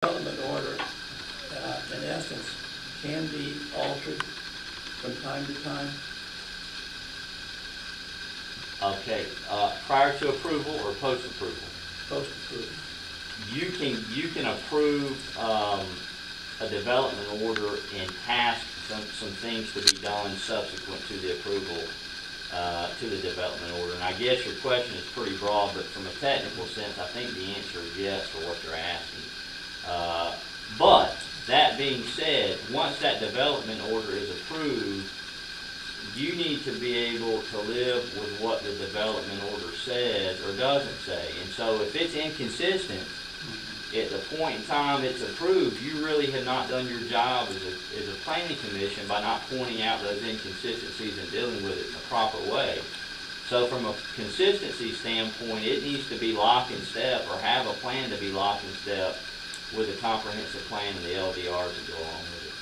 development order, in essence, can be altered from time to time? Okay, prior to approval or post-approval? Post-approval. You can approve a development order and task some things to be done subsequent to the approval to the development order. And I guess your question is pretty broad, but from a technical sense, I think the answer is yes for what you're asking. But that being said, once that development order is approved, you need to be able to live with what the development order says or doesn't say. And so if it's inconsistent, at the point in time it's approved, you really have not done your job as a planning commission by not pointing out those inconsistencies and dealing with it in the proper way. So from a consistency standpoint, it needs to be lock in step, or have a plan to be lock in step with a comprehensive plan and the LDRs that go along with it.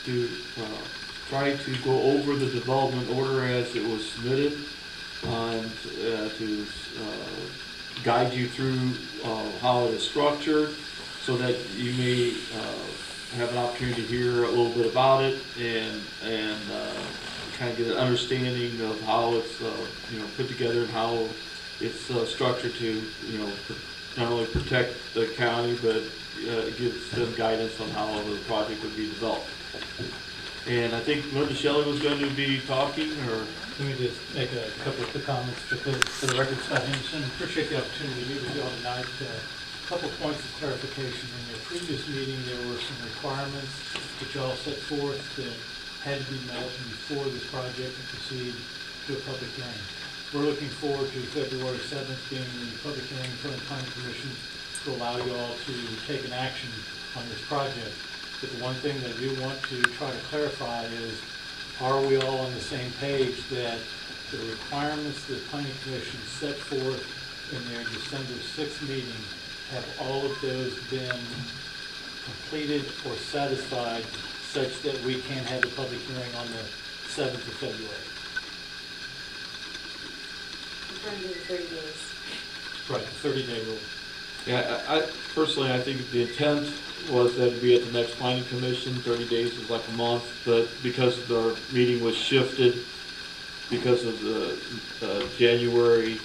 To try to go over the development order as it was submitted, and to guide you through how it is structured, so that you may have an opportunity to hear a little bit about it and kind of get an understanding of how it's put together and how it's structured to not only protect the county, but gives them guidance on how the project would be developed. And I think Linda Shelley was going to be talking, or? Let me just make a couple of quick comments for the record. Scott Henderson, appreciate the opportunity to meet with you all tonight. A couple of points of clarification. In your previous meeting, there were some requirements that you all set forth that had to be met before this project could proceed to a public hearing. We're looking forward to February 7th being the public hearing from the Planning Commission to allow you all to take an action on this project. But the one thing that I do want to try to clarify is, are we all on the same page that the requirements that the Planning Commission set forth in their December 6th meeting, have all of those been completed or satisfied such that we can have a public hearing on the 7th of February? Under the 30 days. Right, the 30-day rule. Yeah, I personally, I think the intent was that it'd be at the next planning commission. 30 days is like a month, but because the meeting was shifted because of the January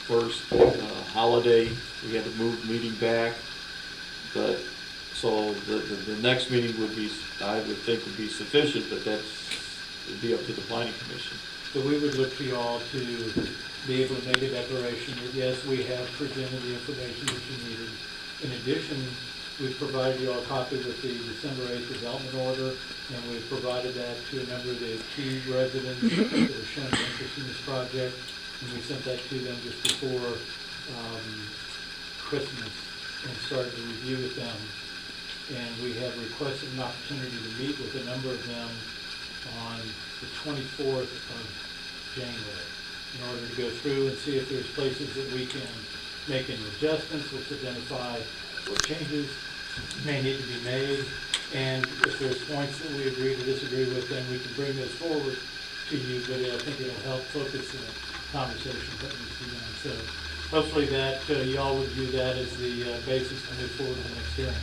1st holiday, we had to move the meeting back. But so the next meeting would be, I would think, would be sufficient, but would be up to the planning commission. So we would look for you all to be able to make a declaration that yes, we have presented the information that you needed. In addition, we've provided you all a copy with the December 8th development order, and we've provided that to a number of the key residents that have shown interest in this project, and we sent that to them just before Christmas and started to review with them. And we have requested an opportunity to meet with a number of them on the 24th of January in order to go through and see if there's places that we can make any adjustments. Let's identify what changes may need to be made, and if there's points that we agree to disagree with, then we can bring those forward to you, but I think it'll help focus the conversation that needs to be done. So hopefully that y'all would view that as the basis to move forward to the next hearing.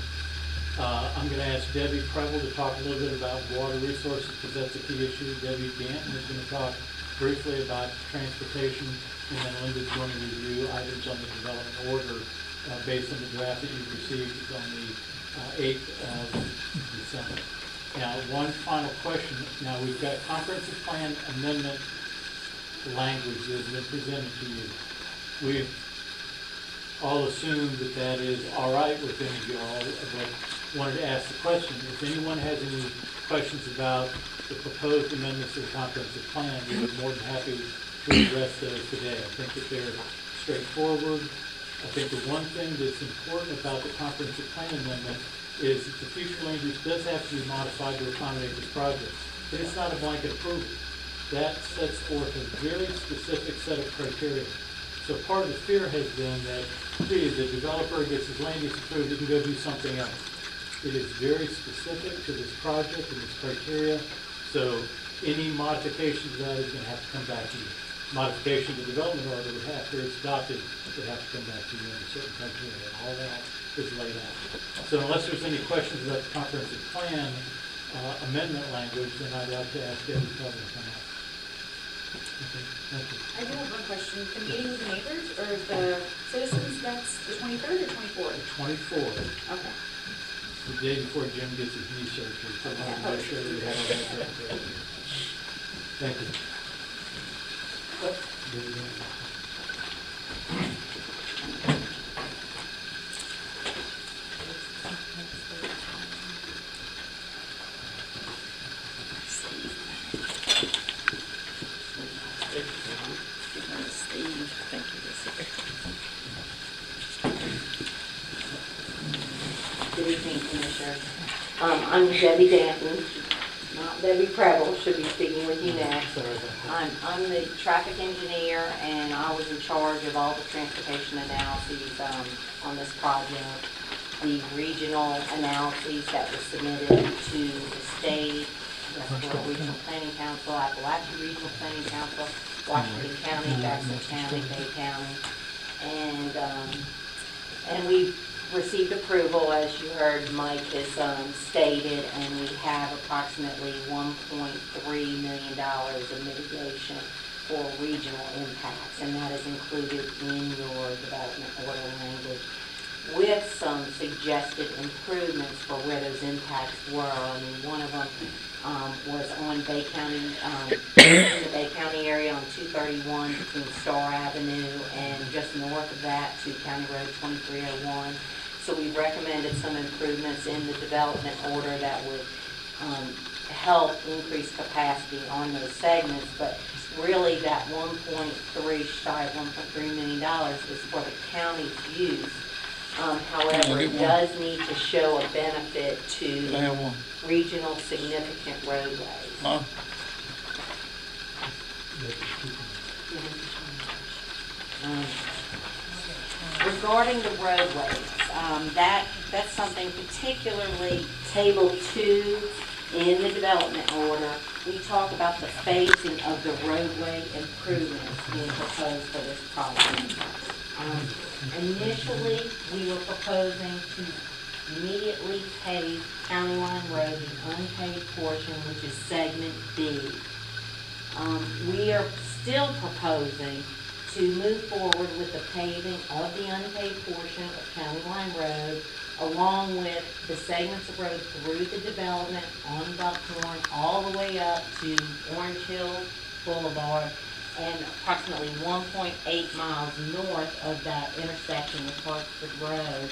I'm going to ask Debbie Preble to talk a little bit about water resources, because that's a key issue. Debbie Ganton is going to talk briefly about transportation, and then Linda's going to review items on the development order based on the draft that you've received on the 8th of December. Now, one final question. Now, we've got comprehensive plan amendment language that has been presented to you. We've all assumed that that is all right with any of you all, but wanted to ask the question. If anyone has any questions about the proposed amendments to the comprehensive plan, we'd be more than happy to address those today. I think that they're straightforward. I think the one thing that's important about the comprehensive plan amendment is that the future land use does have to be modified to accommodate this project. But it's not a blanket approval. That sets forth a very specific set of criteria. So part of the fear has been that, gee, the developer gets his land use approved, he can go do something else. It is very specific to this project and its criteria, so any modification to that is going to have to come back to you. modification of the development order would have, after it's adopted, would have to come back to you in a certain criteria. All that is laid out. So unless there's any questions about the comprehensive plan amendment language, then I'd like to ask Debbie Feather to come up. Okay, thank you. I do have one question. The meeting with the neighbors or the citizens, that's the 23rd or 24th? The 24th, Okay. the day before Jim gets his knee surgery, so I want to make sure that we have all that prepared. Thank you. Good evening, Commissioner. I'm Debbie Danton, not Debbie Preble, should be speaking with you next. Sorry about that. I'm the traffic engineer, and I was in charge of all the transportation analyses on this project. The regional analyses that were submitted to the state, Westboro Regional Planning Council, Appalachia Regional Planning Council, Washington County, Jackson County, Bay County, and we received approval, as you heard Mike has stated, and we have approximately $1.3 million of mitigation for regional impacts, and that is included in your development order language, with some suggested improvements for where those impacts were. I mean, one of them was on Bay County, in the Bay County area on 231 between Star Avenue and just north of that to County Road 2301. So we recommended some improvements in the development order that would help increase capacity on those segments, but really that 1.3, shy of $1.3 million is for the county's use. However, it does need to show a benefit to regional significant roadways. Regarding the roadways, that's something particularly Table 2 in the development order. We talk about the phasing of the roadway improvements being proposed for this project. Initially, we were proposing to immediately pave County Line Road, the unpaved portion, which is segment B. We are still proposing to move forward with the paving of the unpaved portion of County Line Road, along with the segments of road through the development on Buckhorn, all the way up to Orange Hill Boulevard, and approximately 1.8 miles north of that intersection with Hartford Road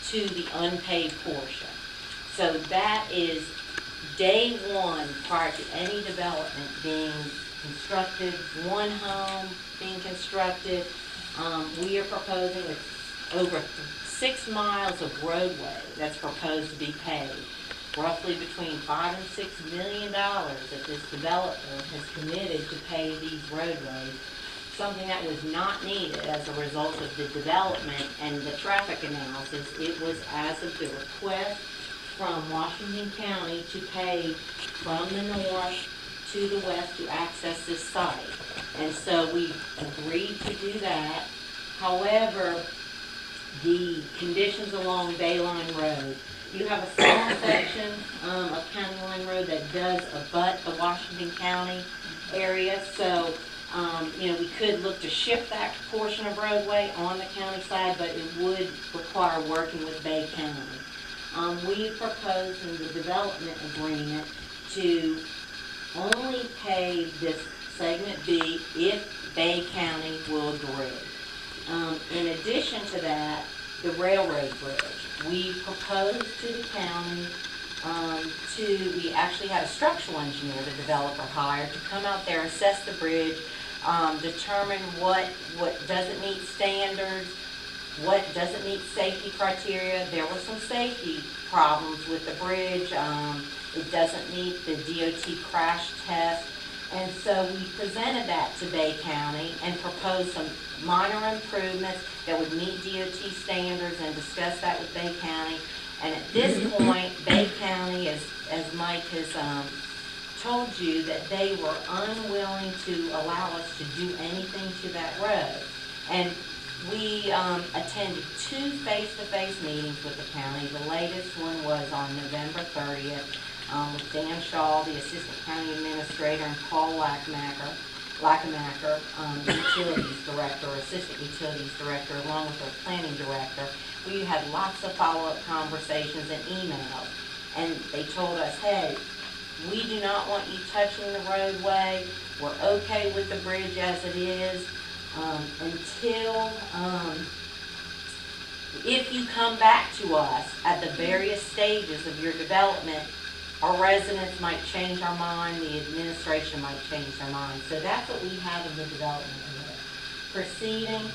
to the unpaved portion. So that is day one prior to any development being constructed, one home being constructed. We are proposing over 6 miles of roadway that's proposed to be paved, roughly between $5 and $6 million that this developer has committed to pave these roadways, something that was not needed as a result of the development and the traffic analysis. It was as of the request from Washington County to pave from the north to the west to access this site. And so we agreed to do that. However, the conditions along Bayline Road, you have a small section of County Line Road that does abut the Washington County area. So, we could look to shift that portion of roadway on the county side, but it would require working with Bay County. We proposed in the development agreement to only pave this segment B if Bay County will agree. In addition to that, the railroad bridge. We proposed to the county we actually had a structural engineer, the developer hired, to come out there, assess the bridge, determine what doesn't meet standards, what doesn't meet safety criteria. There were some safety problems with the bridge. It doesn't meet the DOT crash test. And so we presented that to Bay County and proposed some minor improvements that would meet DOT standards and discussed that with Bay County. And at this point, Bay County, as Mike has told you that they were unwilling to allow us to do anything to that road. And we attended 2 face-to-face meetings with the county. The latest one was on November 30th with Dan Shaw, the Assistant County Administrator, and Paul Lackemacher, Utilities Director, Assistant Utilities Director, along with our Planning Director. We had lots of follow-up conversations and emails, and they told us, hey, we do not want you touching the roadway. We're okay with the bridge as it is until, if you come back to us at the various stages of your development, our residents might change our mind, the administration might change their mind. So that's what we have in the development proceeding.